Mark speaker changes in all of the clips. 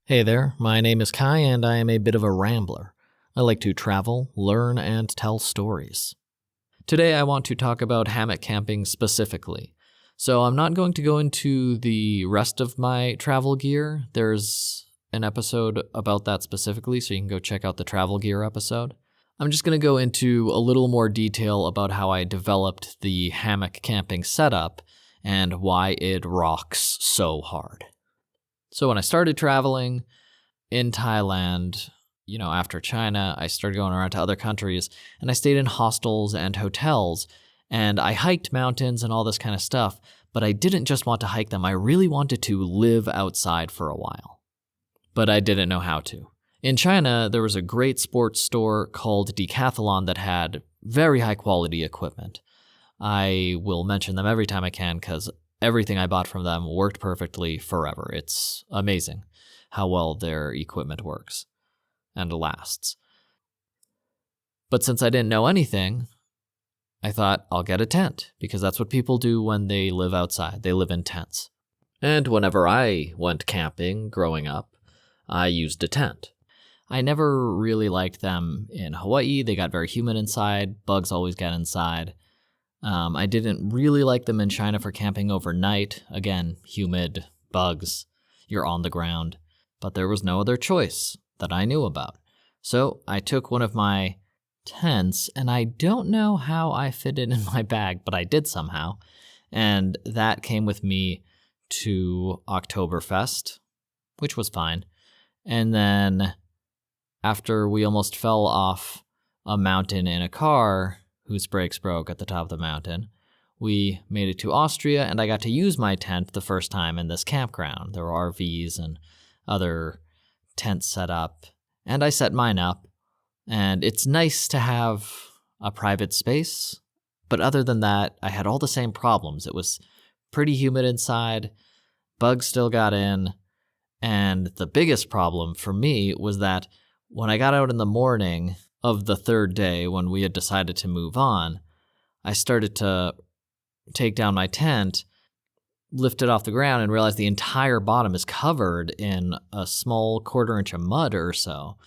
Speaker 1: Hey there, my name is Kai and I am a bit of a rambler. I like to travel, learn, and tell stories. Today I want to talk about hammock camping specifically. So I'm not going to go into the rest of my travel gear. There's an episode about that specifically, so you can go check out the travel gear episode. I'm just going to go into a little more detail about how I developed the hammock camping setup and why it rocks so hard. So when I started traveling in Thailand, after China, I started going around to other countries, and I stayed in hostels and hotels, and I hiked mountains and all this kind of stuff, but I didn't just want to hike them. I really wanted to live outside for a while, but I didn't know how to. In China, there was a great sports store called Decathlon that had very high-quality equipment. I will mention them every time I can because everything I bought from them worked perfectly forever. It's amazing how well their equipment works and lasts. But since I didn't know anything, I thought I'll get a tent because that's what people do when they live outside. They live in tents. And whenever I went camping growing up, I used a tent. I never really liked them in Hawaii. They got very humid inside. Bugs always got inside. I didn't really like them in China for camping overnight. Again, humid, bugs, you're on the ground. But there was no other choice that I knew about. So I took one of my tents, and I don't know how I fit it in my bag, but I did somehow. And that came with me to Oktoberfest, which was fine. And then after we almost fell off a mountain in a car whose brakes broke at the top of the mountain, we made it to Austria, and I got to use my tent the first time in this campground. There were RVs and other tents set up, and I set mine up, and it's nice to have a private space, but other than that, I had all the same problems. It was pretty humid inside, bugs still got in, and the biggest problem for me was that when I got out in the morning of the third day when we had decided to move on, I started to take down my tent, lift it off the ground, and realized the entire bottom is covered in a small 1/4 inch of mud or so.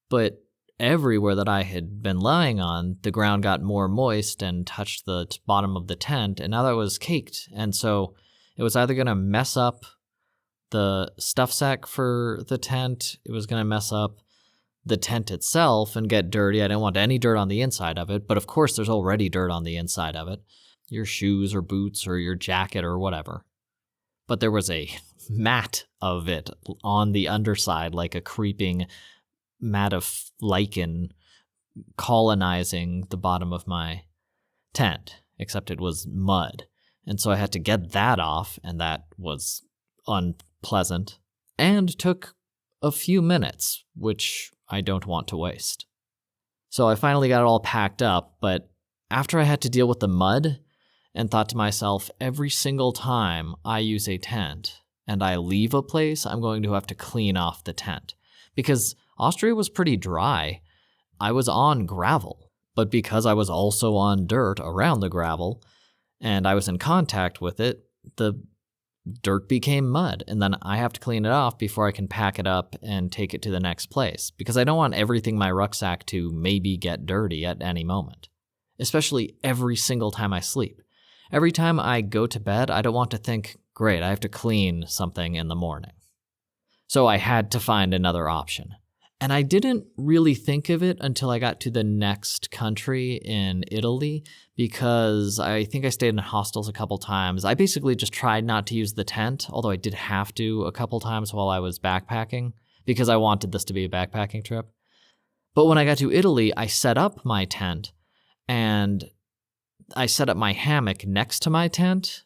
Speaker 1: But everywhere that I had been lying on, the ground got more moist and touched the bottom of the tent, and now that was caked. And so it was either going to mess up the stuff sack for the tent, it was going to mess up the tent itself and get dirty. I didn't want any dirt on the inside of it, but of course there's already dirt on the inside of it. Your shoes or boots or your jacket or whatever. But there was a mat of it on the underside, like a creeping mat of lichen colonizing the bottom of my tent, except it was mud. And so I had to get that off, and that was unpleasant and took a few minutes, which I don't want to waste. So I finally got it all packed up, but after I had to deal with the mud and thought to myself, every single time I use a tent and I leave a place, I'm going to have to clean off the tent. Because Austria was pretty dry. I was on gravel, but because I was also on dirt around the gravel and I was in contact with it, the dirt became mud, and then I have to clean it off before I can pack it up and take it to the next place, because I don't want everything in my rucksack to maybe get dirty at any moment, especially every single time I sleep. Every time I go to bed, I don't want to think, great, I have to clean something in the morning. So I had to find another option. And I didn't really think of it until I got to the next country in Italy, because I think I stayed in hostels a couple times. I basically just tried not to use the tent, although I did have to a couple times while I was backpacking, because I wanted this to be a backpacking trip. But when I got to Italy, I set up my tent, and I set up my hammock next to my tent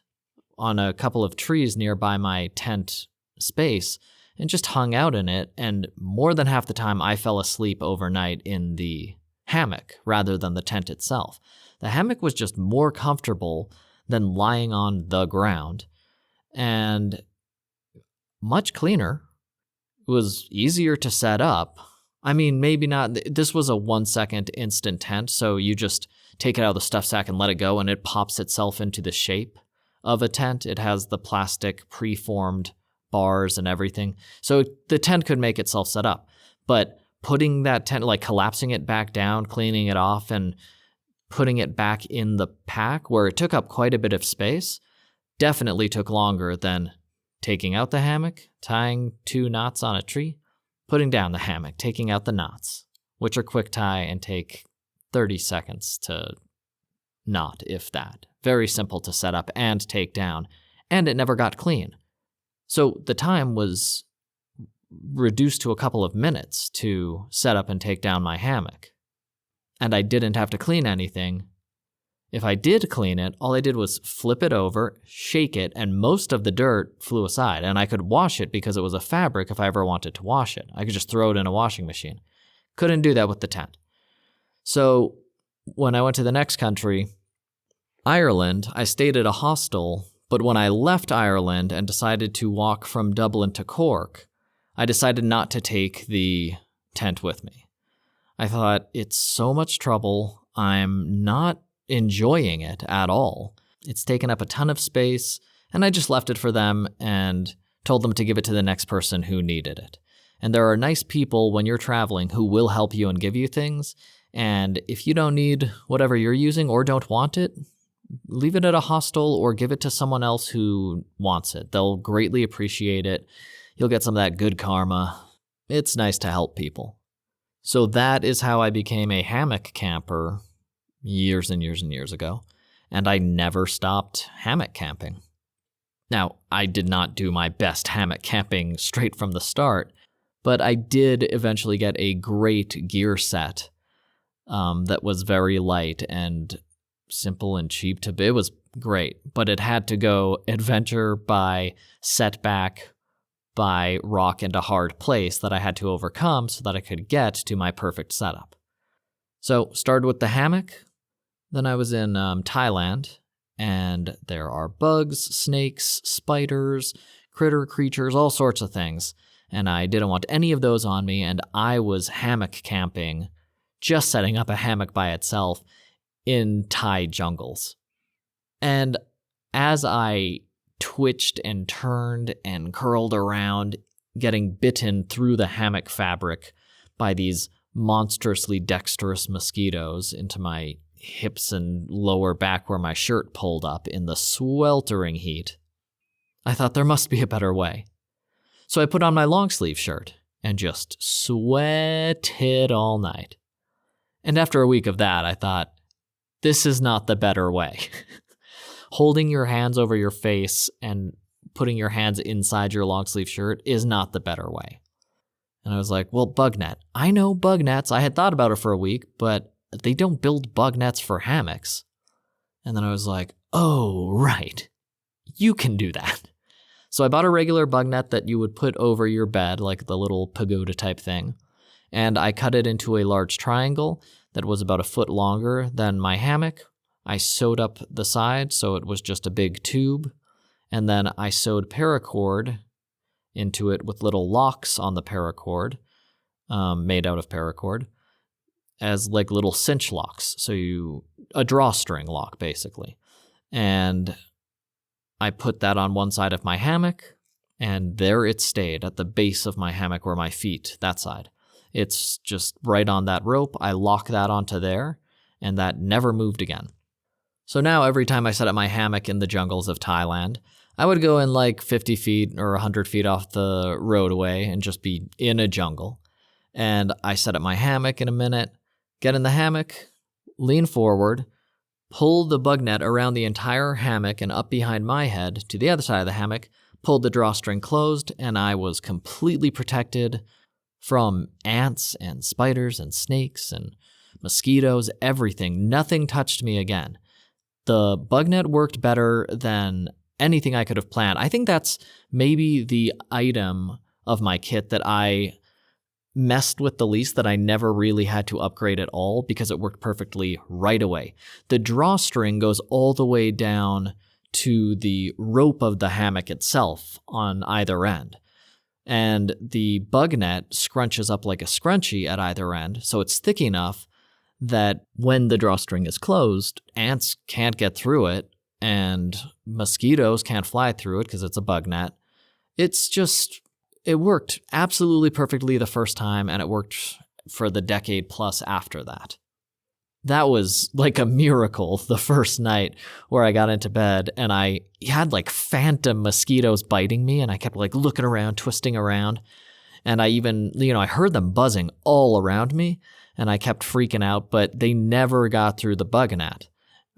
Speaker 1: on a couple of trees nearby my tent space, and just hung out in it, and more than half the time I fell asleep overnight in the hammock rather than the tent itself. The hammock was just more comfortable than lying on the ground, and much cleaner. It was easier to set up. I mean, maybe not, this was a 1-second instant tent, so you just take it out of the stuff sack and let it go, and it pops itself into the shape of a tent. It has the plastic preformed bars and everything. So the tent could make itself set up. But putting that tent, like collapsing it back down, cleaning it off, and putting it back in the pack where it took up quite a bit of space, definitely took longer than taking out the hammock, tying 2 knots on a tree, putting down the hammock, taking out the knots, which are quick tie and take 30 seconds to knot, if that. Very simple to set up and take down, and it never got clean. So the time was reduced to a couple of minutes to set up and take down my hammock. And I didn't have to clean anything. If I did clean it, all I did was flip it over, shake it, and most of the dirt flew aside. And I could wash it because it was a fabric if I ever wanted to wash it. I could just throw it in a washing machine. Couldn't do that with the tent. So when I went to the next country, Ireland, I stayed at a hostel, but when I left Ireland and decided to walk from Dublin to Cork, I decided not to take the tent with me. I thought, it's so much trouble. I'm not enjoying it at all. It's taken up a ton of space, and I just left it for them and told them to give it to the next person who needed it. And there are nice people when you're traveling who will help you and give you things, and if you don't need whatever you're using or don't want it, leave it at a hostel or give it to someone else who wants it. They'll greatly appreciate it. You'll get some of that good karma. It's nice to help people. So that is how I became a hammock camper years and years and years ago, and I never stopped hammock camping. Now, I did not do my best hammock camping straight from the start, but I did eventually get a great gear set that was very light and simple and cheap to build. It was great, but it had to go adventure by setback by rock and a hard place that I had to overcome so that I could get to my perfect setup. So started with the hammock. Then I was in Thailand, and there are bugs, snakes, spiders, creatures, all sorts of things. And I didn't want any of those on me, and I was hammock camping, just setting up a hammock by itself in Thai jungles. And as I twitched and turned and curled around, getting bitten through the hammock fabric by these monstrously dexterous mosquitoes into my hips and lower back where my shirt pulled up in the sweltering heat, I thought there must be a better way. So I put on my long sleeve shirt and just sweated all night. And after a week of that, I thought, this is not the better way. Holding your hands over your face and putting your hands inside your long sleeve shirt is not the better way. And I was like, well, bug net. I know bug nets. I had thought about it for a week, but they don't build bug nets for hammocks. And then I was like, oh, right. You can do that. So I bought a regular bug net that you would put over your bed, like the little pagoda type thing. And I cut it into a large triangle that was about a foot longer than my hammock. I sewed up the side so it was just a big tube. And then I sewed paracord into it with little locks on the paracord, made out of paracord, as like little cinch locks. So a drawstring lock, basically. And I put that on one side of my hammock, and there it stayed at the base of my hammock where my feet, that side. It's just right on that rope. I lock that onto there, and that never moved again. So now every time I set up my hammock in the jungles of Thailand, I would go in like 50 feet or 100 feet off the roadway and just be in a jungle. And I set up my hammock in a minute, get in the hammock, lean forward, pull the bug net around the entire hammock and up behind my head to the other side of the hammock, pulled the drawstring closed, and I was completely protected from ants and spiders and snakes and mosquitoes, everything. Nothing touched me again. The bug net worked better than anything I could have planned. I think that's maybe the item of my kit that I messed with the least, that I never really had to upgrade at all because it worked perfectly right away. The drawstring goes all the way down to the rope of the hammock itself on either end. And the bug net scrunches up like a scrunchie at either end, so it's thick enough that when the drawstring is closed, ants can't get through it, and mosquitoes can't fly through it because it's a bug net, It worked absolutely perfectly the first time, and it worked for the decade plus after that. That was like a miracle the first night where I got into bed and I had like phantom mosquitoes biting me, and I kept like looking around, twisting around. And I even, I heard them buzzing all around me, and I kept freaking out, but they never got through the bug net.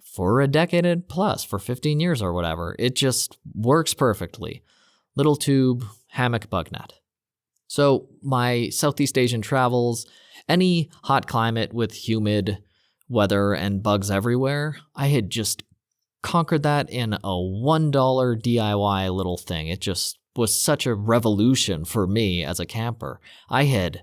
Speaker 1: For a decade plus, for 15 years or whatever, it just works perfectly. Little tube, hammock bug net. So my Southeast Asian travels, any hot climate with humid weather and bugs everywhere, I had just conquered that in a $1 DIY little thing. It just was such a revolution for me as a camper. I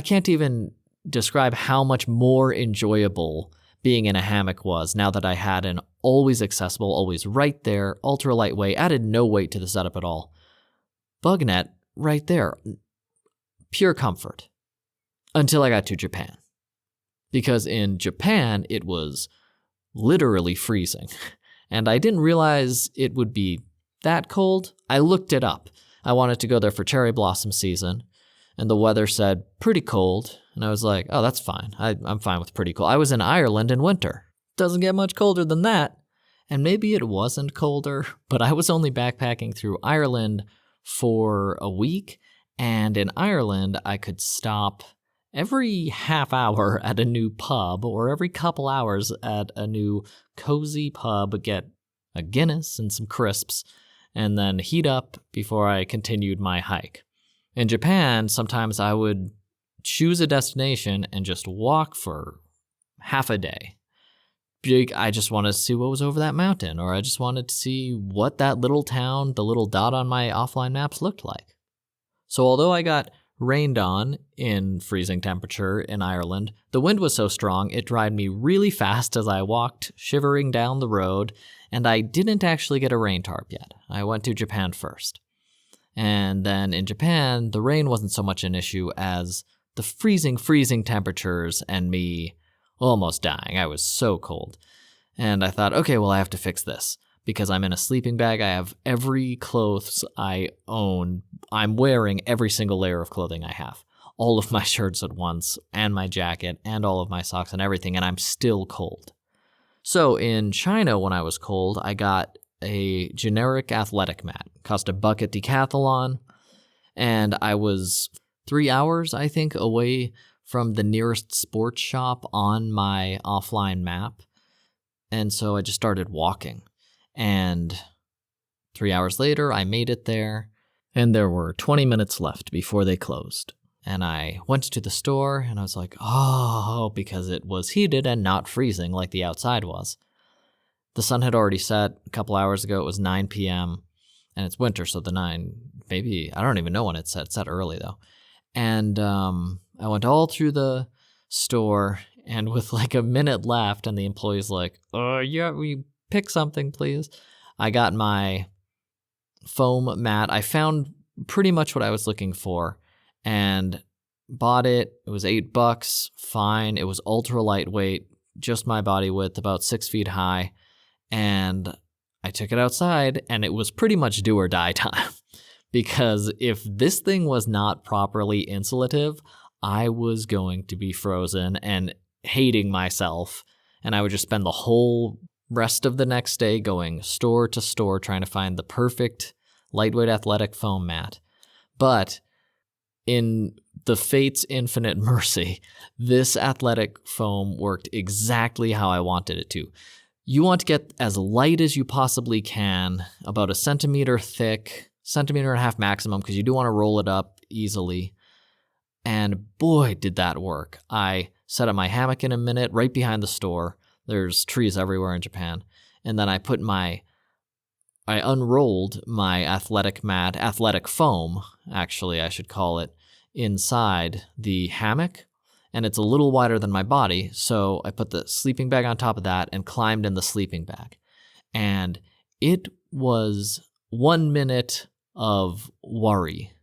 Speaker 1: can't even describe how much more enjoyable being in a hammock was now that I had an always accessible, always right there, ultra lightweight, added no weight to the setup at all. Bug net right there. Pure comfort. Until I got to Japan. Because in Japan, it was literally freezing. And I didn't realize it would be that cold. I looked it up. I wanted to go there for cherry blossom season. And the weather said pretty cold. And I was like, oh, that's fine. I'm fine with pretty cold. I was in Ireland in winter. Doesn't get much colder than that. And maybe it wasn't colder, but I was only backpacking through Ireland for a week. And in Ireland, I could stop every half hour at a new pub, or every couple hours at a new cozy pub, get a Guinness and some crisps, and then heat up before I continued my hike. In Japan, sometimes I would choose a destination and just walk for half a day. I just wanted to see what was over that mountain, or I just wanted to see what that little town, the little dot on my offline maps, looked like. So although I got rained on in freezing temperature in Ireland, the wind was so strong it dried me really fast as I walked shivering down the road, and I didn't actually get a rain tarp yet. I went to Japan first. And then in Japan, the rain wasn't so much an issue as the freezing temperatures and me almost dying. I was so cold. And I thought, okay, well, I have to fix this. Because I'm in a sleeping bag, I have every clothes I own. I'm wearing every single layer of clothing I have. All of my shirts at once, and my jacket, and all of my socks and everything, and I'm still cold. So in China, when I was cold, I got a generic athletic mat. It cost $1 at Decathlon, and I was 3 hours, I think, away from the nearest sports shop on my offline map. And so I just started walking. And 3 hours later, I made it there, and there were 20 minutes left before they closed. And I went to the store, and I was like, oh, because it was heated and not freezing like the outside was. The sun had already set a couple hours ago. It was 9 p.m., and it's winter, so maybe, I don't even know when it set. It set early, though. And I went all through the store, and with like a minute left, and the employee's like, yeah, we pick something, please. I got my foam mat. I found pretty much what I was looking for and bought it. It was $8. Fine. It was ultra lightweight, just my body width, about 6 feet high. And I took it outside, and it was pretty much do or die time. Because if this thing was not properly insulative, I was going to be frozen and hating myself. And I would just spend the whole rest of the next day going store to store trying to find the perfect lightweight athletic foam mat. But in the fate's infinite mercy, this athletic foam worked exactly how I wanted it to. You want to get as light as you possibly can, about 1 centimeter thick, 1.5 centimeters maximum, because you do want to roll it up easily. And boy, did that work. I set up my hammock in a minute right behind the store. There's trees everywhere in Japan. And then I unrolled my athletic foam, actually, I should call it, inside the hammock. And it's a little wider than my body, so I put the sleeping bag on top of that and climbed in the sleeping bag. And it was 1 minute of worry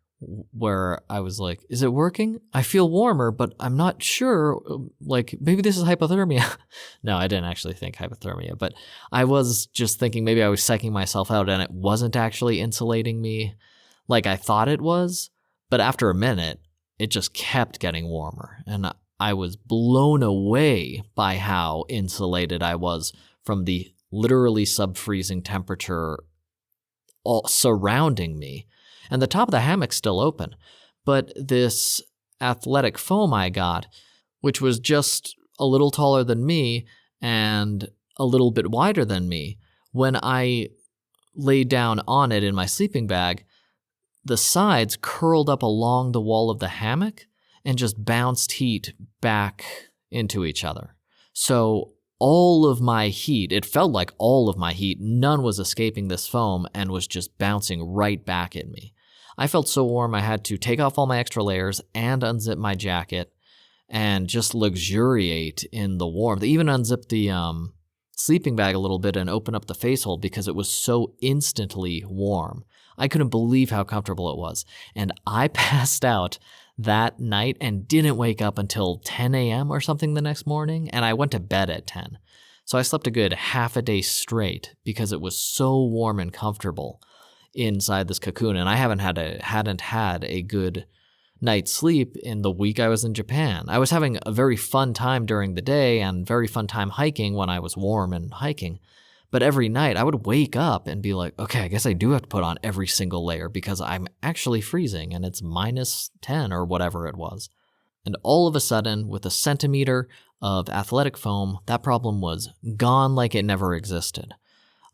Speaker 1: where I was like, is it working? I feel warmer, but I'm not sure. Like, maybe this is hypothermia. No, I didn't actually think hypothermia, but I was just thinking maybe I was psyching myself out and it wasn't actually insulating me. like I thought it was, but after a minute, it just kept getting warmer, and I was blown away by how insulated I was from the literally sub-freezing temperature all surrounding me. And the top of the hammock's still open, but this athletic foam I got, which was just a little taller than me and a little bit wider than me, when I laid down on it in my sleeping bag, the sides curled up along the wall of the hammock and just bounced heat back into each other. So all of my heat, it felt like all of my heat, none was escaping this foam and was just bouncing right back at me. I felt so warm I had to take off all my extra layers and unzip my jacket and just luxuriate in the warmth. I even unzipped the sleeping bag a little bit and opened up the face hole because it was so instantly warm. I couldn't believe how comfortable it was. And I passed out that night and didn't wake up until 10 a.m. or something the next morning, and I went to bed at 10. So I slept a good half a day straight because it was so warm and comfortable inside this cocoon, and I hadn't had a good night's sleep in the week I was in Japan. I was having a very fun time during the day and very fun time hiking when I was warm and hiking. But every night I would wake up and be like, okay, I guess I do have to put on every single layer because I'm actually freezing and it's minus 10 or whatever it was. And all of a sudden, with a centimeter of athletic foam, that problem was gone like it never existed.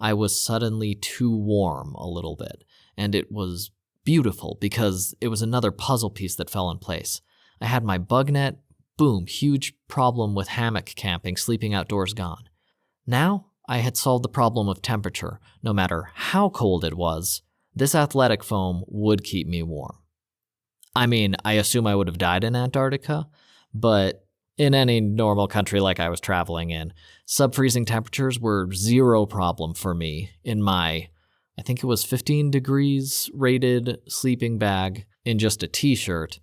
Speaker 1: I was suddenly too warm a little bit, and it was beautiful because it was another puzzle piece that fell in place. I had my bug net, boom, huge problem with hammock camping, sleeping outdoors gone. Now, I had solved the problem of temperature. No matter how cold it was, this athletic foam would keep me warm. I mean, I assume I would have died in Antarctica, but in any normal country like I was traveling in, sub-freezing temperatures were zero problem for me in my, I think it was 15 degrees rated sleeping bag in just a t-shirt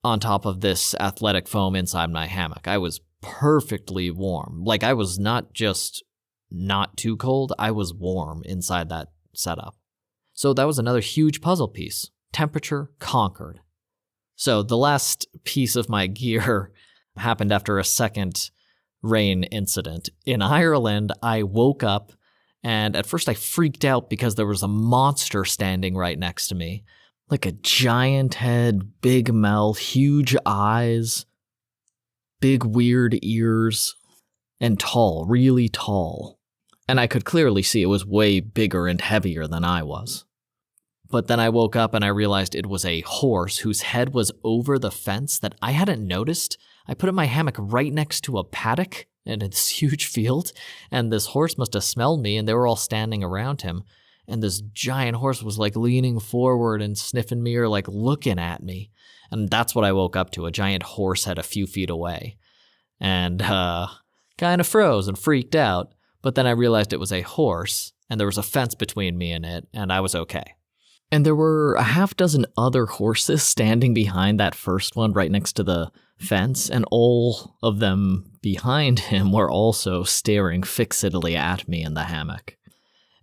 Speaker 1: on top of this athletic foam inside my hammock. I was perfectly warm. Like, I was not just not too cold, I was warm inside that setup. So that was another huge puzzle piece. Temperature conquered. So the last piece of my gear happened after a second rain incident. In Ireland, I woke up and at first I freaked out because there was a monster standing right next to me. Like a giant head, big mouth, huge eyes, big weird ears, and tall, really tall. And I could clearly see it was way bigger and heavier than I was. But then I woke up and I realized it was a horse whose head was over the fence that I hadn't noticed. I put in my hammock right next to a paddock in this huge field, and this horse must have smelled me, and they were all standing around him. And this giant horse was like leaning forward and sniffing me or like looking at me. And that's what I woke up to, a giant horse head a few feet away. And kind of froze and freaked out. But then I realized it was a horse, and there was a fence between me and it, and I was okay. And there were a half dozen other horses standing behind that first one right next to the fence, and all of them behind him were also staring fixedly at me in the hammock.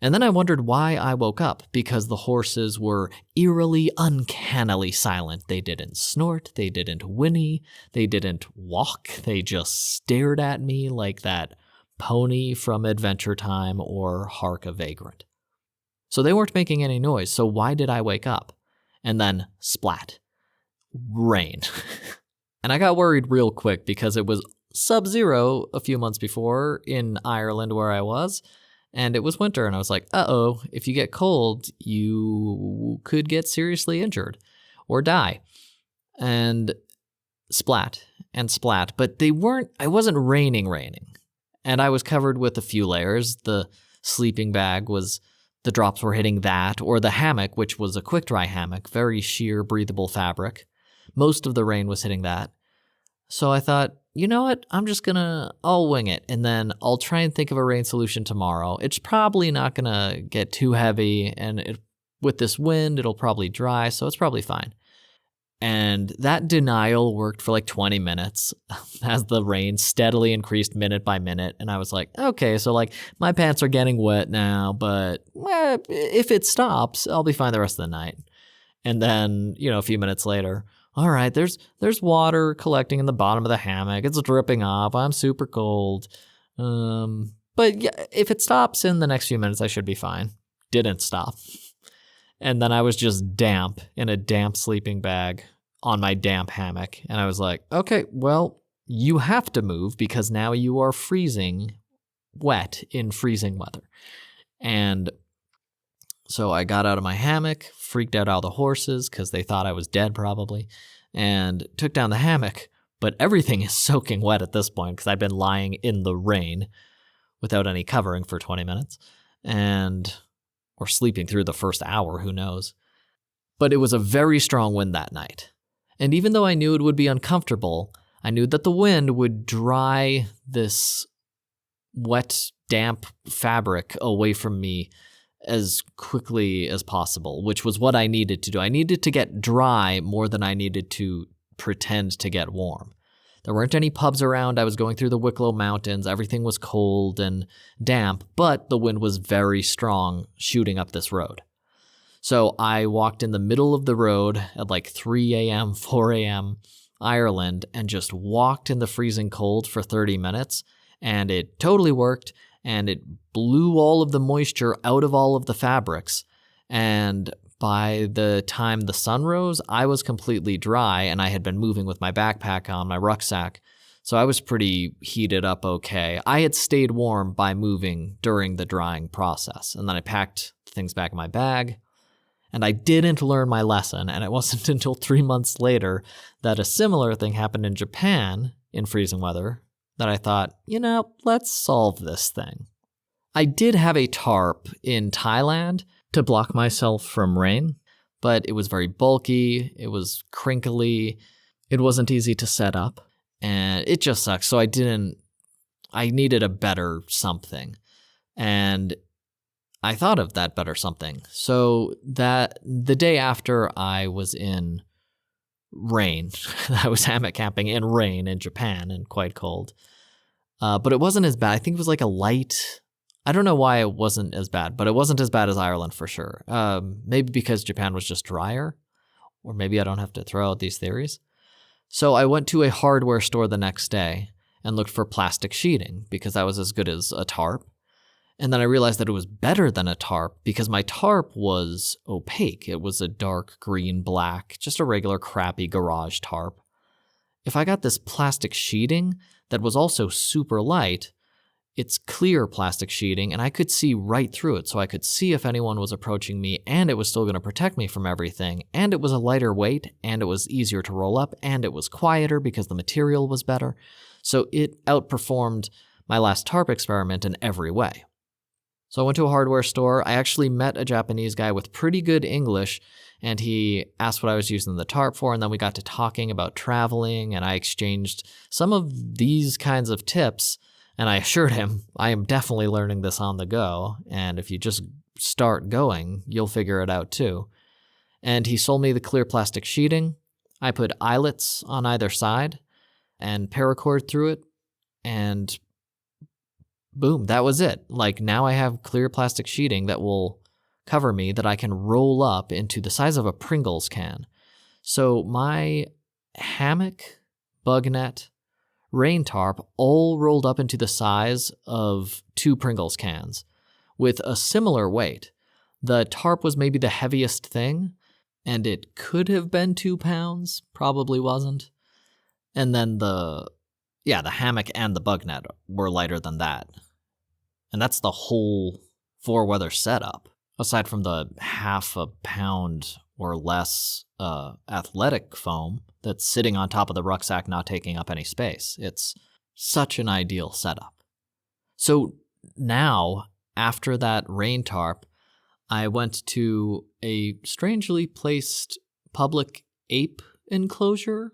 Speaker 1: And then I wondered why I woke up, because the horses were eerily, uncannily silent. They didn't snort, they didn't whinny, they didn't walk, they just stared at me like that pony from Adventure Time or Hark a Vagrant. So they weren't making any noise, so why did I wake up? And then, splat. Rain. And I got worried real quick because it was sub-zero a few months before in Ireland where I was, and it was winter, and I was like, uh-oh, if you get cold, you could get seriously injured or die. And splat and splat, but I wasn't raining. And I was covered with a few layers. The sleeping bag the drops were hitting that, or the hammock, which was a quick-dry hammock, very sheer, breathable fabric. Most of the rain was hitting that. So I thought, you know what, I'll wing it, and then I'll try and think of a rain solution tomorrow. It's probably not gonna get too heavy, and with this wind, it'll probably dry, so it's probably fine. And that denial worked for like 20 minutes as the rain steadily increased minute by minute. And I was like, okay, so like my pants are getting wet now, but if it stops, I'll be fine the rest of the night. And then, a few minutes later, all right, there's water collecting in the bottom of the hammock. It's dripping off. I'm super cold. But yeah, if it stops in the next few minutes, I should be fine. Didn't stop. And then I was just damp in a damp sleeping bag on my damp hammock. And I was like, okay, well, you have to move because now you are freezing wet in freezing weather. And so I got out of my hammock, freaked out all the horses because they thought I was dead probably, and took down the hammock. But everything is soaking wet at this point because I'd been lying in the rain without any covering for 20 minutes or sleeping through the first hour, who knows. But it was a very strong wind that night. And even though I knew it would be uncomfortable, I knew that the wind would dry this wet, damp fabric away from me as quickly as possible, which was what I needed to do. I needed to get dry more than I needed to pretend to get warm. There weren't any pubs around. I was going through the Wicklow Mountains. Everything was cold and damp, but the wind was very strong shooting up this road. So I walked in the middle of the road at like 3 a.m., 4 a.m. Ireland and just walked in the freezing cold for 30 minutes, and it totally worked, and it blew all of the moisture out of all of the fabrics. And by the time the sun rose, I was completely dry, and I had been moving with my backpack on, my rucksack, so I was pretty heated up okay. I had stayed warm by moving during the drying process, and then I packed things back in my bag. And I didn't learn my lesson, and it wasn't until 3 months later that a similar thing happened in Japan in freezing weather that I thought, let's solve this thing. I did have a tarp in Thailand to block myself from rain, but it was very bulky, it was crinkly, it wasn't easy to set up, and it just sucks. So I needed a better something. And I thought of that better something. So that the day after I was in rain, I was hammock camping in rain in Japan and quite cold. But it wasn't as bad. I think it was like a light. I don't know why it wasn't as bad, but it wasn't as bad as Ireland for sure. Maybe because Japan was just drier, or maybe I don't have to throw out these theories. So I went to a hardware store the next day and looked for plastic sheeting because that was as good as a tarp. And then I realized that it was better than a tarp because my tarp was opaque. It was a dark green black, just a regular crappy garage tarp. If I got this plastic sheeting that was also super light, it's clear plastic sheeting, and I could see right through it, so I could see if anyone was approaching me, and it was still going to protect me from everything, and it was a lighter weight, and it was easier to roll up, and it was quieter because the material was better. So it outperformed my last tarp experiment in every way. So I went to a hardware store. I actually met a Japanese guy with pretty good English, and he asked what I was using the tarp for, and then we got to talking about traveling, and I exchanged some of these kinds of tips, and I assured him, I am definitely learning this on the go, and if you just start going, you'll figure it out too. And he sold me the clear plastic sheeting. I put eyelets on either side and paracord through it, and boom, that was it. Like, now I have clear plastic sheeting that will cover me that I can roll up into the size of a Pringles can. So my hammock, bug net, rain tarp all rolled up into the size of 2 Pringles cans with a similar weight. The tarp was maybe the heaviest thing, and it could have been 2 pounds, probably wasn't. And then the hammock and the bug net were lighter than that. And that's the whole 4-weather setup, aside from the half a pound or less athletic foam that's sitting on top of the rucksack, not taking up any space. It's such an ideal setup. So now, after that rain tarp, I went to a strangely placed public ape enclosure.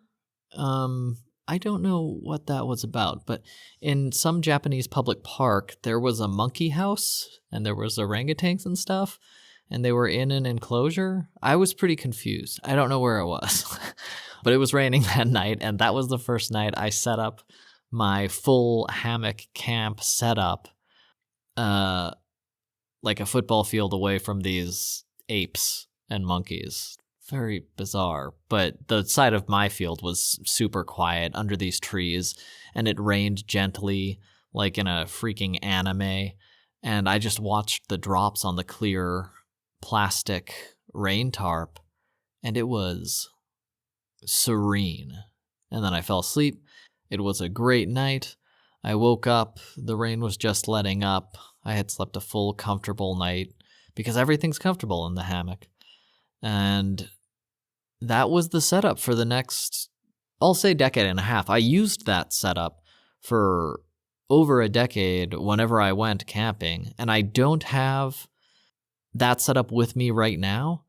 Speaker 1: I don't know what that was about, but in some Japanese public park, there was a monkey house, and there was orangutans and stuff, and they were in an enclosure. I was pretty confused. I don't know where it was, but it was raining that night, and that was the first night I set up my full hammock camp setup, like a football field away from these apes and monkeys. very bizarre. But the side of my field was super quiet under these trees, and it rained gently, like in a freaking anime. And I just watched the drops on the clear plastic rain tarp, and it was serene. And then I fell asleep. It was a great night. I woke up. The rain was just letting up. I had slept a full, comfortable night because everything's comfortable in the hammock. And that was the setup for the next, I'll say, decade and a half. I used that setup for over a decade whenever I went camping. And I don't have that setup with me right now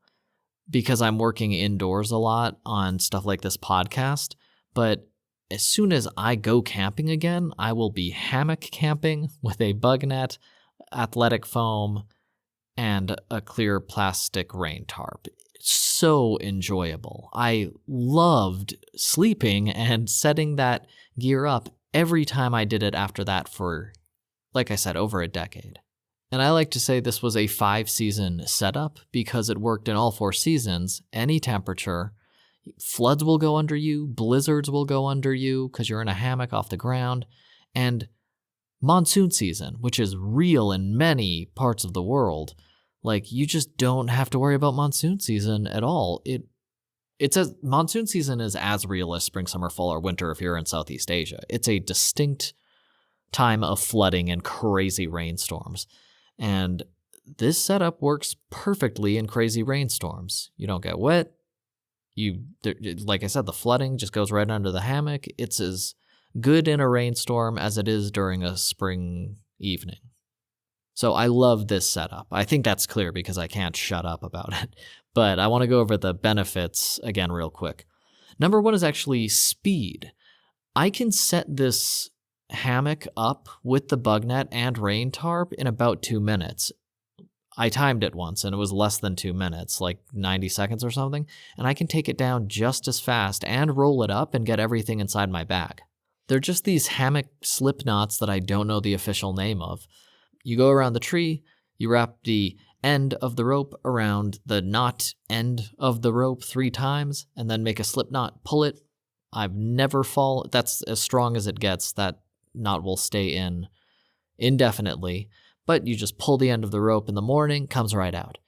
Speaker 1: because I'm working indoors a lot on stuff like this podcast. But as soon as I go camping again, I will be hammock camping with a bug net, athletic foam, and a clear plastic rain tarp. So enjoyable. I loved sleeping and setting that gear up every time I did it after that for, like I said, over a decade. And I like to say this was a 5-season setup because it worked in all 4 seasons, any temperature. Floods will go under you, blizzards will go under you because you're in a hammock off the ground, and monsoon season, which is real in many parts of the world. Like, you just don't have to worry about monsoon season at all. Monsoon season is as real as spring, summer, fall, or winter if you're in Southeast Asia. It's a distinct time of flooding and crazy rainstorms. And this setup works perfectly in crazy rainstorms. You don't get wet. Like I said, the flooding just goes right under the hammock. It's as good in a rainstorm as it is during a spring evening. So I love this setup. I think that's clear because I can't shut up about it. But I want to go over the benefits again real quick. Number 1 is actually speed. I can set this hammock up with the bug net and rain tarp in about 2 minutes. I timed it once and it was less than 2 minutes, like 90 seconds or something, and I can take it down just as fast and roll it up and get everything inside my bag. They're just these hammock slip knots that I don't know the official name of. You go around the tree, you wrap the end of the rope around the knot end of the rope 3 times, and then make a slip knot, pull it. I've never that's as strong as it gets. That knot will stay in indefinitely. But you just pull the end of the rope in the morning, comes right out.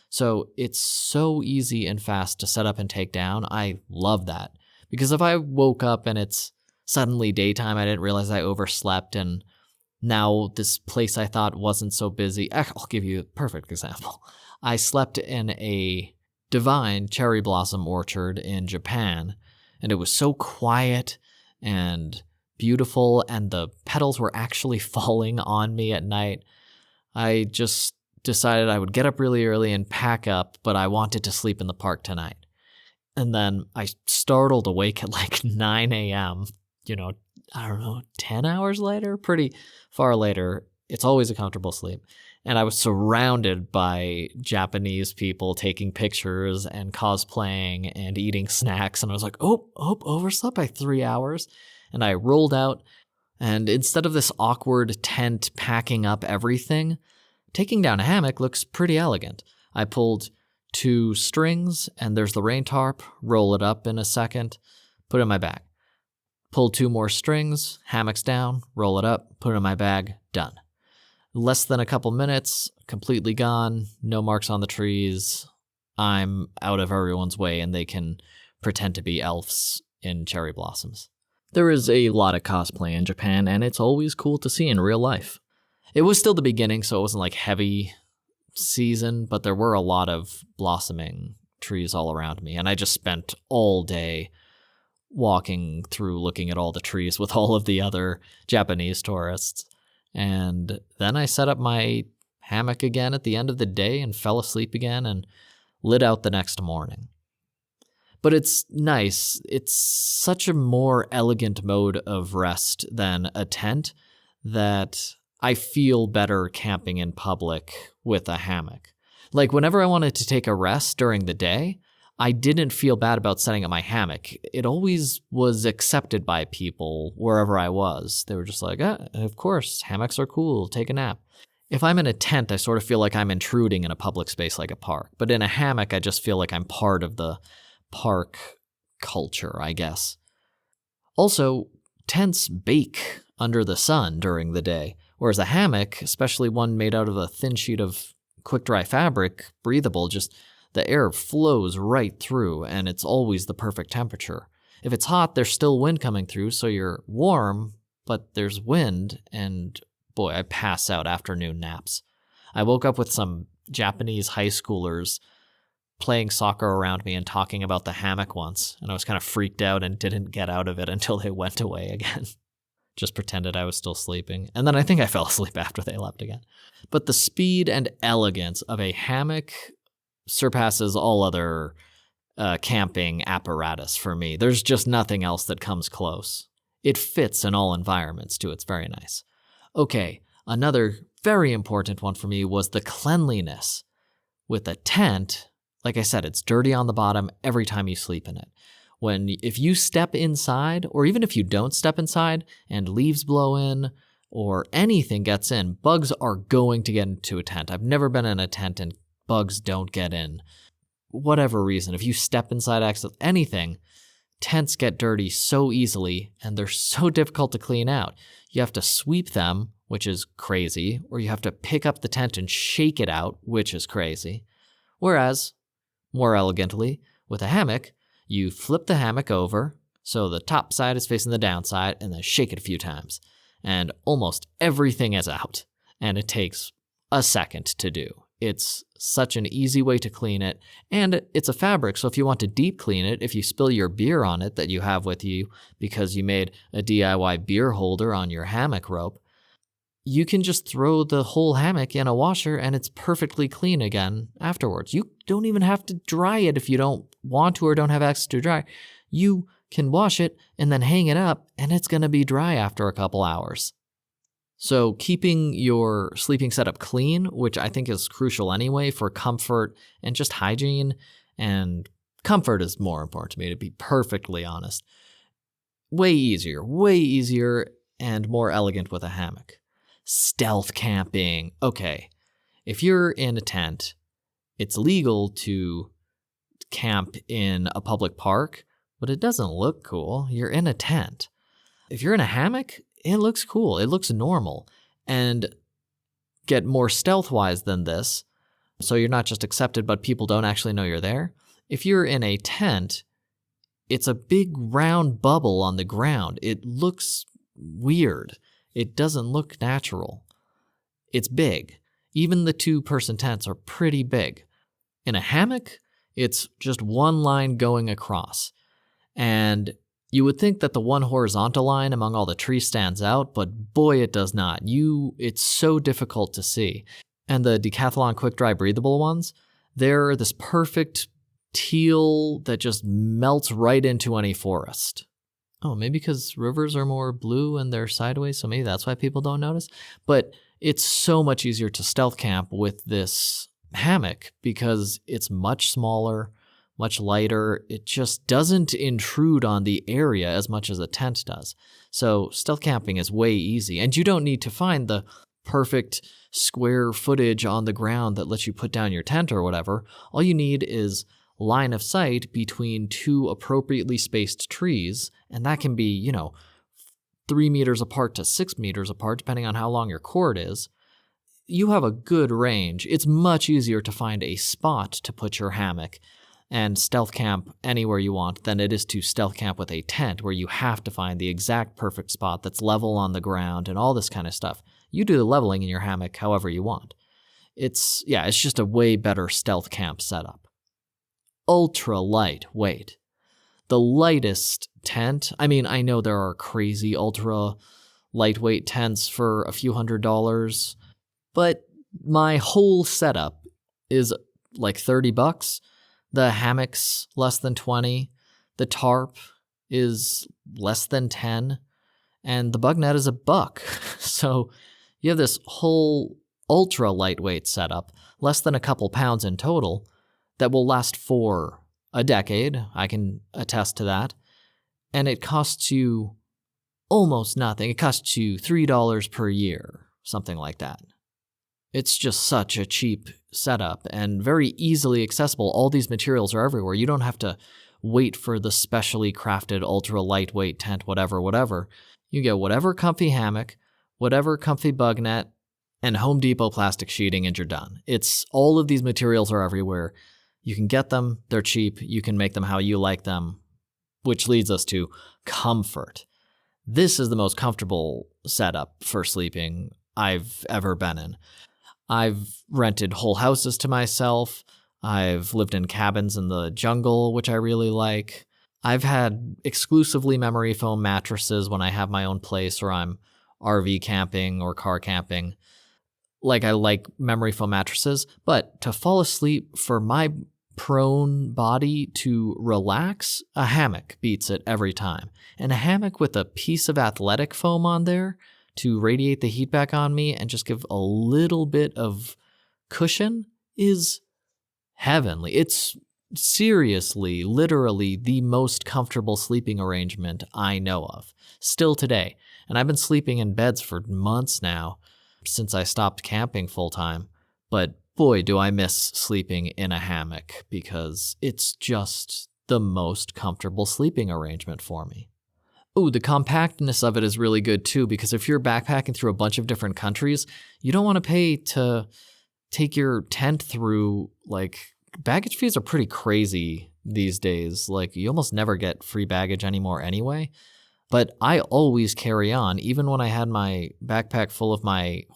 Speaker 1: So it's so easy and fast to set up and take down. I love that. Because if I woke up and it's suddenly daytime, I didn't realize I overslept, and now this place I thought wasn't so busy. I'll give you a perfect example. I slept in a divine cherry blossom orchard in Japan, and it was so quiet and beautiful, and the petals were actually falling on me at night. I just decided I would get up really early and pack up, but I wanted to sleep in the park tonight. And then I startled awake at like 9 a.m., 10 hours later, pretty far later. It's always a comfortable sleep. And I was surrounded by Japanese people taking pictures and cosplaying and eating snacks. And I was like, overslept by 3 hours. And I rolled out. And instead of this awkward tent packing up everything, taking down a hammock looks pretty elegant. I pulled 2 strings, and there's the rain tarp, roll it up in a second, put it in my bag. Pull 2 more strings, hammock's down, roll it up, put it in my bag, done. Less than a couple minutes, completely gone, no marks on the trees. I'm out of everyone's way, and they can pretend to be elves in cherry blossoms. There is a lot of cosplay in Japan, and it's always cool to see in real life. It was still the beginning, so it wasn't like heavy season, but there were a lot of blossoming trees all around me, and I just spent all day walking through looking at all the trees with all of the other Japanese tourists. And then I set up my hammock again at the end of the day and fell asleep again and lit out the next morning. But it's nice. It's such a more elegant mode of rest than a tent that I feel better camping in public with a hammock. Like, whenever I wanted to take a rest during the day, I didn't feel bad about setting up my hammock. It always was accepted by people wherever I was. They were just like, of course, hammocks are cool, take a nap. If I'm in a tent, I sort of feel like I'm intruding in a public space like a park. But in a hammock, I just feel like I'm part of the park culture, I guess. Also, tents bake under the sun during the day, whereas a hammock, especially one made out of a thin sheet of quick-dry fabric, breathable, just the air flows right through, and it's always the perfect temperature. If it's hot, there's still wind coming through, so you're warm, but there's wind, and boy, I pass out afternoon naps. I woke up with some Japanese high schoolers playing soccer around me and talking about the hammock once, and I was kind of freaked out and didn't get out of it until they went away again. Just pretended I was still sleeping, and then I think I fell asleep after they left again. But the speed and elegance of a hammock surpasses all other camping apparatus for me. There's just nothing else that comes close. It fits in all environments, too. It's very nice. Okay, another very important one for me was the cleanliness. With a tent, like I said, it's dirty on the bottom every time you sleep in it. If you step inside, or even if you don't step inside and leaves blow in or anything gets in, bugs are going to get into a tent. I've never been in a tent and bugs don't get in. Whatever reason, if you step inside anything, tents get dirty so easily and they're so difficult to clean out. You have to sweep them, which is crazy, or you have to pick up the tent and shake it out, which is crazy. Whereas, more elegantly, with a hammock, you flip the hammock over so the top side is facing the downside and then shake it a few times. And almost everything is out. And it takes a second to do. It's such an easy way to clean it. And it's a fabric, so if you want to deep clean it, if you spill your beer on it that you have with you because you made a DIY beer holder on your hammock rope, you can just throw the whole hammock in a washer and it's perfectly clean again afterwards. You don't even have to dry it if you don't want to or don't have access to dry. You can wash it and then hang it up and it's going to be dry after a couple hours. So keeping your sleeping setup clean, which I think is crucial anyway for comfort and just hygiene, and comfort is more important to me, to be perfectly honest. Way easier and more elegant with a hammock. Stealth camping. Okay, if you're in a tent, it's legal to camp in a public park, but it doesn't look cool. You're in a tent. If you're in a hammock, it looks cool. It looks normal. And get more stealth-wise than this, so you're not just accepted, but people don't actually know you're there. If you're in a tent, it's a big round bubble on the ground. It looks weird. It doesn't look natural. It's big. Even the two-person tents are pretty big. In a hammock, it's just one line going across. And you would think that the one horizontal line among all the trees stands out, but boy, it does not. It's so difficult to see. And the Decathlon Quick Dry Breathable ones, they're this perfect teal that just melts right into any forest. Oh, maybe because rivers are more blue and they're sideways, so maybe that's why people don't notice. But it's so much easier to stealth camp with this hammock because it's much smaller, much lighter. It just doesn't intrude on the area as much as a tent does. So stealth camping is way easy. And you don't need to find the perfect square footage on the ground that lets you put down your tent or whatever. All you need is line of sight between two appropriately spaced trees, and that can be, 3 meters apart to 6 meters apart, depending on how long your cord is. You have a good range. It's much easier to find a spot to put your hammock and stealth camp anywhere you want than it is to stealth camp with a tent where you have to find the exact perfect spot that's level on the ground and all this kind of stuff. You do the leveling in your hammock however you want. It's just a way better stealth camp setup. Ultra lightweight. The lightest tent, I know there are crazy ultra lightweight tents for a few $100s, but my whole setup is like $30. The hammock's less than 20. The tarp is less than 10. And the bug net is $1. So you have this whole ultra lightweight setup, less than a couple pounds in total, that will last for a decade. I can attest to that. And it costs you almost nothing. It costs you $3 per year, something like that. It's just such a cheap setup and very easily accessible. All these materials are everywhere. You don't have to wait for the specially crafted ultra lightweight tent, whatever. You get whatever comfy hammock, whatever comfy bug net, and Home Depot plastic sheeting, and you're done. It's all of these materials are everywhere. You can get them, they're cheap, you can make them how you like them, which leads us to comfort. This is the most comfortable setup for sleeping I've ever been in. I've rented whole houses to myself. I've lived in cabins in the jungle, which I really like. I've had exclusively memory foam mattresses when I have my own place or I'm RV camping or car camping. Like, I like memory foam mattresses, but to fall asleep, for my prone body to relax, a hammock beats it every time. And a hammock with a piece of athletic foam on there to radiate the heat back on me and just give a little bit of cushion is heavenly. It's seriously, literally the most comfortable sleeping arrangement I know of, still today. And I've been sleeping in beds for months now since I stopped camping full time. But boy, do I miss sleeping in a hammock because it's just the most comfortable sleeping arrangement for me. Ooh, the compactness of it is really good too, because if you're backpacking through a bunch of different countries, you don't want to pay to take your tent through, like, baggage fees are pretty crazy these days. Like, you almost never get free baggage anymore anyway. But I always carry on, even when I had my backpack full of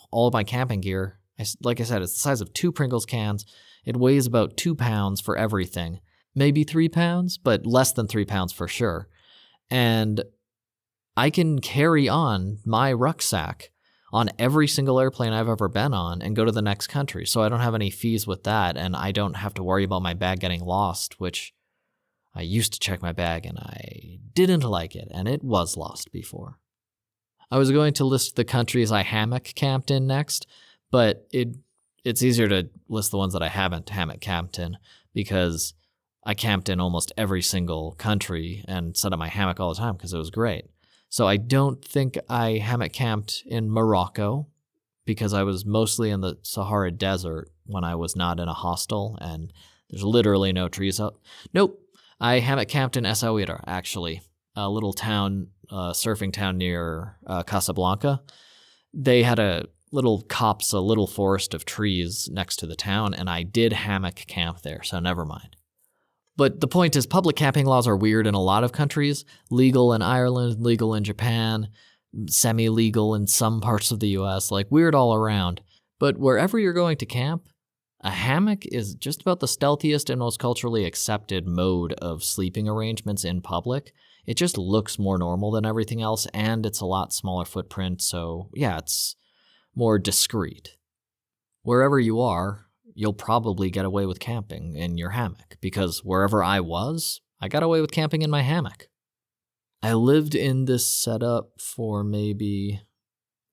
Speaker 1: all of my camping gear. Like I said, it's the size of 2 Pringles cans. It weighs about 2 pounds for everything. Maybe 3 pounds, but less than 3 pounds for sure. And I can carry on my rucksack on every single airplane I've ever been on and go to the next country. So I don't have any fees with that, and I don't have to worry about my bag getting lost, which I used to check my bag and I didn't like it, and it was lost before. I was going to list the countries I hammock camped in next, but it's easier to list the ones that I haven't hammock camped in because I camped in almost every single country and set up my hammock all the time because it was great. So I don't think I hammock camped in Morocco because I was mostly in the Sahara Desert when I was not in a hostel and there's literally no trees out. Nope. I hammock camped in Essaouira, actually, a little town, surfing town near Casablanca. They had a little copse, a little forest of trees next to the town, and I did hammock camp there, so never mind. But the point is, public camping laws are weird in a lot of countries. Legal in Ireland, legal in Japan, semi-legal in some parts of the US, like weird all around. But wherever you're going to camp, a hammock is just about the stealthiest and most culturally accepted mode of sleeping arrangements in public. It just looks more normal than everything else, and it's a lot smaller footprint, so yeah, it's more discreet. Wherever you are, you'll probably get away with camping in your hammock, because wherever I was, I got away with camping in my hammock. I lived in this setup for maybe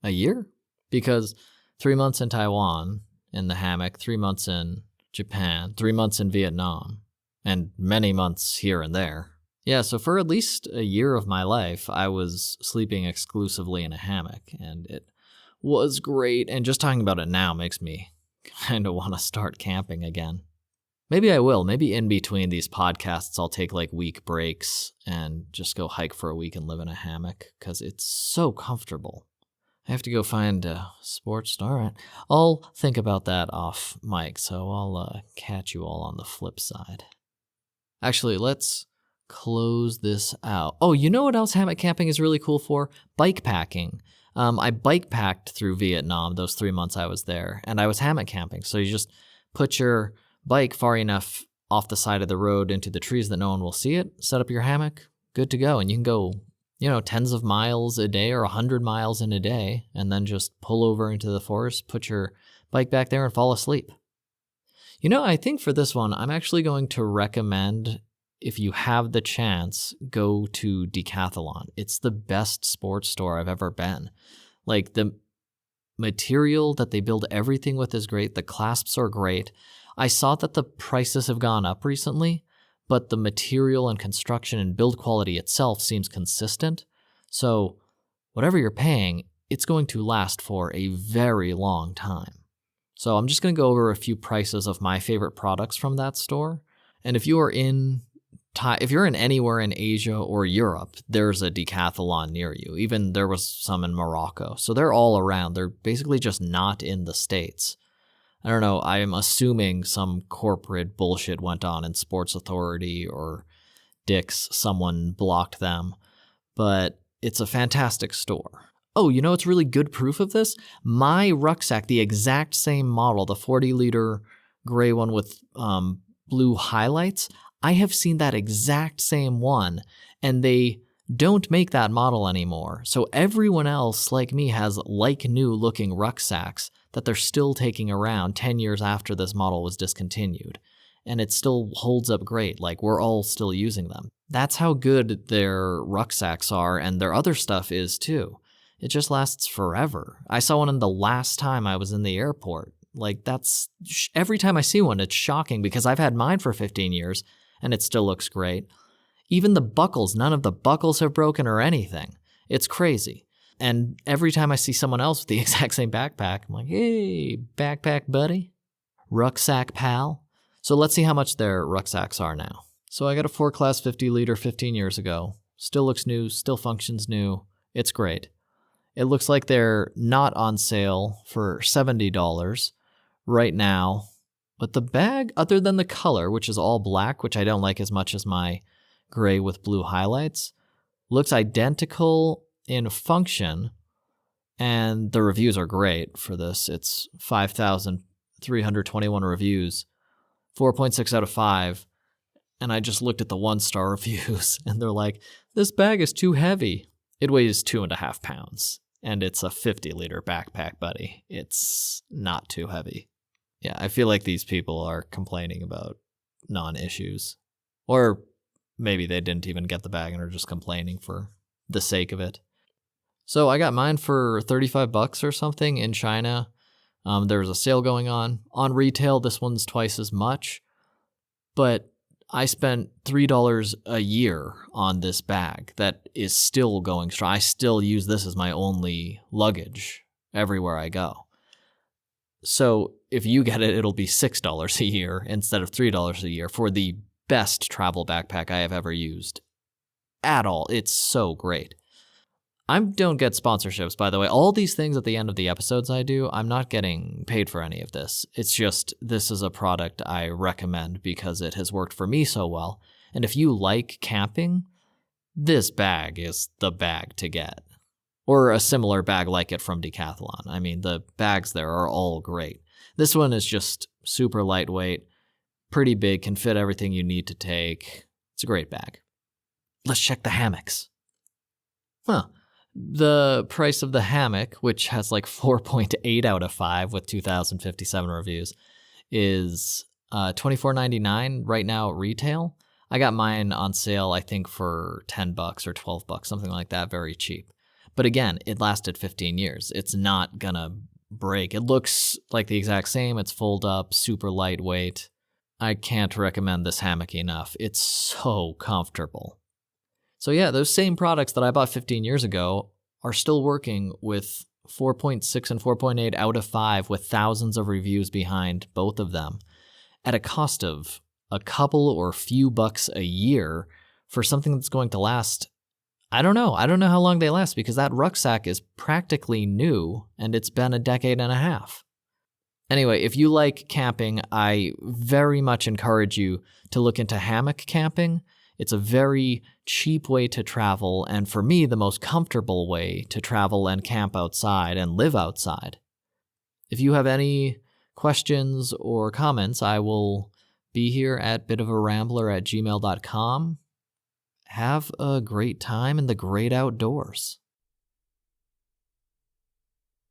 Speaker 1: a year, because 3 months in Taiwan in the hammock, 3 months in Japan, 3 months in Vietnam, and many months here and there. Yeah, so for at least a year of my life, I was sleeping exclusively in a hammock, and it was great, and just talking about it now makes me kind of want to start camping again. Maybe I will. Maybe in between these podcasts, I'll take like week breaks and just go hike for a week and live in a hammock because it's so comfortable. I have to go find a sports star. All right. I'll think about that off mic, so I'll catch you all on the flip side. Actually, let's close this out. Oh, you know what else hammock camping is really cool for? Bike packing. I bike packed through Vietnam those 3 months I was there, and I was hammock camping. So you just put your bike far enough off the side of the road into the trees that no one will see it, set up your hammock, good to go. And you can go, tens of miles a day or 100 miles in a day, and then just pull over into the forest, put your bike back there, and fall asleep. I think for this one, I'm actually going to recommend, if you have the chance, go to Decathlon. It's the best sports store I've ever been. Like, the material that they build everything with is great. The clasps are great. I saw that the prices have gone up recently, but the material and construction and build quality itself seems consistent. So whatever you're paying, it's going to last for a very long time. So I'm just going to go over a few prices of my favorite products from that store. And if you're in anywhere in Asia or Europe, there's a Decathlon near you. Even there was some in Morocco. So they're all around. They're basically just not in the States. I don't know. I'm assuming some corporate bullshit went on in Sports Authority or Dick's. Someone blocked them. But it's a fantastic store. Oh, you know what's really good proof of this? My rucksack, the exact same model, the 40-liter gray one with blue highlights, I have seen that exact same one, and they don't make that model anymore. So everyone else, like me, has like-new looking rucksacks that they're still taking around 10 years after this model was discontinued. And it still holds up great, like we're all still using them. That's how good their rucksacks are, and their other stuff is too. It just lasts forever. I saw one the last time I was in the airport. Like every time I see one, it's shocking because I've had mine for 15 years and it still looks great. Even the buckles, none of the buckles have broken or anything. It's crazy. And every time I see someone else with the exact same backpack, I'm like, hey, backpack buddy, rucksack pal. So let's see how much their rucksacks are now. So I got a 4-class 50-liter 15 years ago. Still looks new, still functions new. It's great. It looks like they're not on sale for $70 right now. But the bag, other than the color, which is all black, which I don't like as much as my gray with blue highlights, looks identical in function. And the reviews are great for this. It's 5,321 reviews, 4.6 out of 5. And I just looked at the 1-star reviews and they're like, this bag is too heavy. It weighs 2.5 pounds. And it's a 50-liter backpack, buddy. It's not too heavy. Yeah, I feel like these people are complaining about non-issues. Or maybe they didn't even get the bag and are just complaining for the sake of it. So I got mine for $35 or something in China. There was a sale going on. On retail, this one's twice as much. But I spent $3 a year on this bag that is still going strong. I still use this as my only luggage everywhere I go. So if you get it, it'll be $6 a year instead of $3 a year for the best travel backpack I have ever used at all. It's so great. I don't get sponsorships, by the way. All these things at the end of the episodes I do, I'm not getting paid for any of this. It's just, this is a product I recommend because it has worked for me so well. And if you like camping, this bag is the bag to get. Or a similar bag like it from Decathlon. I mean, the bags there are all great. This one is just super lightweight, pretty big, can fit everything you need to take. It's a great bag. Let's check the hammocks. The price of the hammock, which has like 4.8 out of 5 with 2,057 reviews, is $24.99 right now at retail. I got mine on sale, I think, for $10 or $12, something like that, very cheap. But again, it lasted 15 years. It's not gonna break. It looks like the exact same. It's fold up, super lightweight. I can't recommend this hammock enough. It's so comfortable. So yeah, those same products that I bought 15 years ago are still working with 4.6 and 4.8 out of 5 with thousands of reviews behind both of them at a cost of a couple or few bucks a year for something that's going to last. I don't know how long they last because that rucksack is practically new and it's been a decade and a half. Anyway, if you like camping, I very much encourage you to look into hammock camping. It's a very cheap way to travel, and for me, the most comfortable way to travel and camp outside and live outside. If you have any questions or comments, I will be here at bitofarambler@gmail.com. Have a great time in the great outdoors.